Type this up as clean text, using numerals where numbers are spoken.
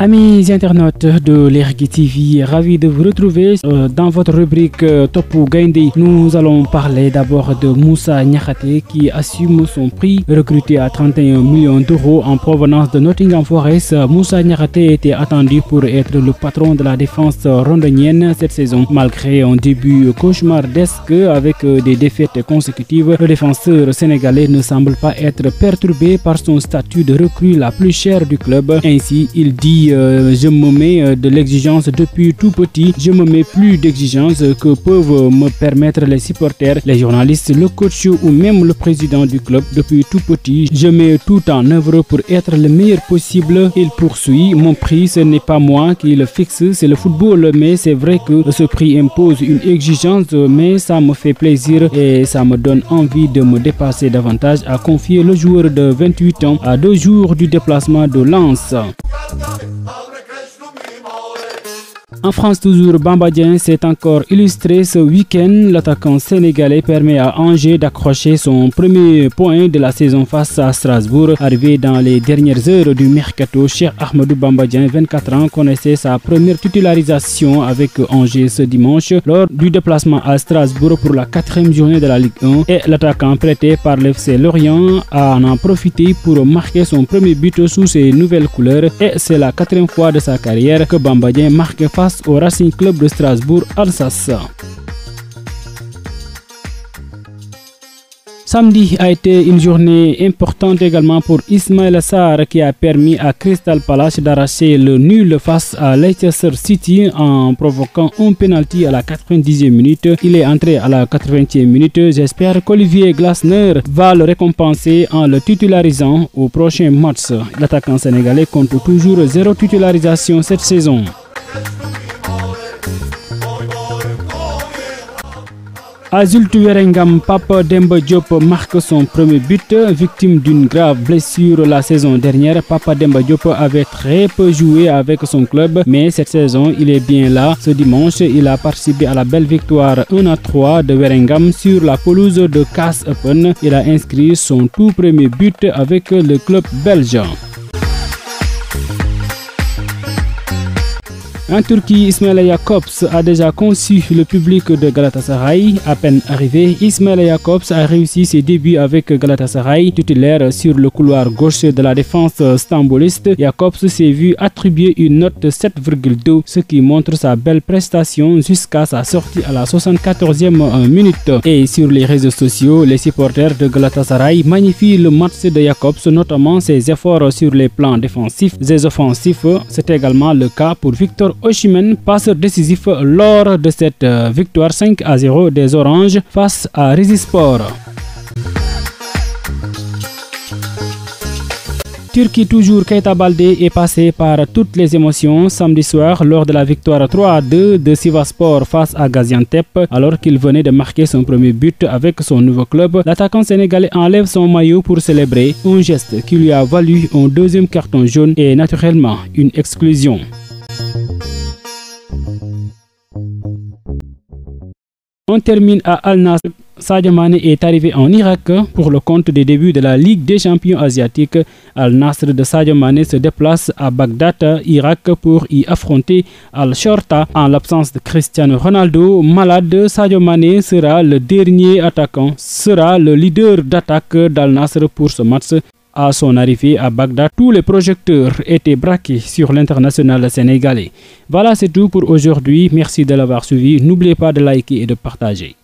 Amis internautes de l'Ergui TV, ravi de vous retrouver dans votre rubrique Topu Gaindé. Nous allons parler d'abord de Moussa Niakhaté qui assume son prix recruté à 31 millions d'euros en provenance de Nottingham Forest. Moussa Niakhaté était attendu pour être le patron de la défense rondonienne cette saison. Malgré un début cauchemardesque avec des défaites consécutives, le défenseur sénégalais ne semble pas être perturbé par son statut de recrue la plus chère du club. Ainsi, il dit je me mets de l'exigence depuis tout petit, je me mets plus d'exigence que peuvent me permettre les supporters, les journalistes, le coach ou même le président du club. Depuis tout petit, je mets tout en œuvre pour être le meilleur possible. Il poursuit, mon prix ce n'est pas moi qui le fixe, c'est le football, mais c'est vrai que ce prix impose une exigence, mais ça me fait plaisir et ça me donne envie de me dépasser davantage, a confié le joueur de 28 ans à 2 jours du déplacement de Lens. En France toujours, Bamba Dieng s'est encore illustré ce week-end. L'attaquant sénégalais permet à Angers d'accrocher son premier point de la saison face à Strasbourg. Arrivé dans les dernières heures du mercato, Cheikh Ahmadou Bamba Dieng, 24 ans, connaissait sa première titularisation avec Angers ce dimanche lors du déplacement à Strasbourg pour la 4e journée de la Ligue 1. Et l'attaquant prêté par l'FC Lorient a en profité pour marquer son premier but sous ses nouvelles couleurs. Et c'est la 4e fois de sa carrière que Bamba Dieng marque face au Racing Club de Strasbourg-Alsace. Samedi a été une journée importante également pour Ismaïla Sarr qui a permis à Crystal Palace d'arracher le nul face à Leicester City en provoquant un penalty à la 90e minute. Il est entré à la 80e minute. J'espère qu'Olivier Glasner va le récompenser en le titularisant au prochain match. L'attaquant sénégalais compte toujours 0 titularisation cette saison. À Zultuwerengam, Papa Demba Diop marque son premier but. Victime d'une grave blessure la saison dernière, Papa Demba Diop avait très peu joué avec son club, mais cette saison, il est bien là. Ce dimanche, il a participé à la belle victoire 1-3 de Werengam sur la pelouse de Kaas Open. Il a inscrit son tout premier but avec le club belge. En Turquie, Ismaila Jakobs a déjà conçu le public de Galatasaray. À peine arrivé, Ismaila Jakobs a réussi ses débuts avec Galatasaray. Titulaire sur le couloir gauche de la défense stamboliste, Jakobs s'est vu attribuer une note de 7,2, ce qui montre sa belle prestation jusqu'à sa sortie à la 74e minute. Et sur les réseaux sociaux, les supporters de Galatasaray magnifient le match de Jakobs, notamment ses efforts sur les plans défensifs et offensifs. C'est également le cas pour Victor Osimhen, passeur décisif lors de cette victoire 5-0 des Oranges face à Rizispor. Turquie toujours, Keita Baldé est passé par toutes les émotions samedi soir lors de la victoire 3-2 de Sivasspor face à Gaziantep. Alors qu'il venait de marquer son premier but avec son nouveau club, l'attaquant sénégalais enlève son maillot pour célébrer, un geste qui lui a valu un 2e carton jaune et naturellement une exclusion. On termine à Al-Nassr. Sadio Mané est arrivé en Irak pour le compte des débuts de la Ligue des champions asiatiques. Al-Nassr de Sadio Mané se déplace à Bagdad, Irak, pour y affronter Al-Shorta. En l'absence de Cristiano Ronaldo, malade, Sadio Mané sera le dernier attaquant, sera le leader d'attaque d'Al-Nassr pour ce match. À son arrivée à Bagdad, tous les projecteurs étaient braqués sur l'international sénégalais. Voilà, c'est tout pour aujourd'hui. Merci de l'avoir suivi. N'oubliez pas de liker et de partager.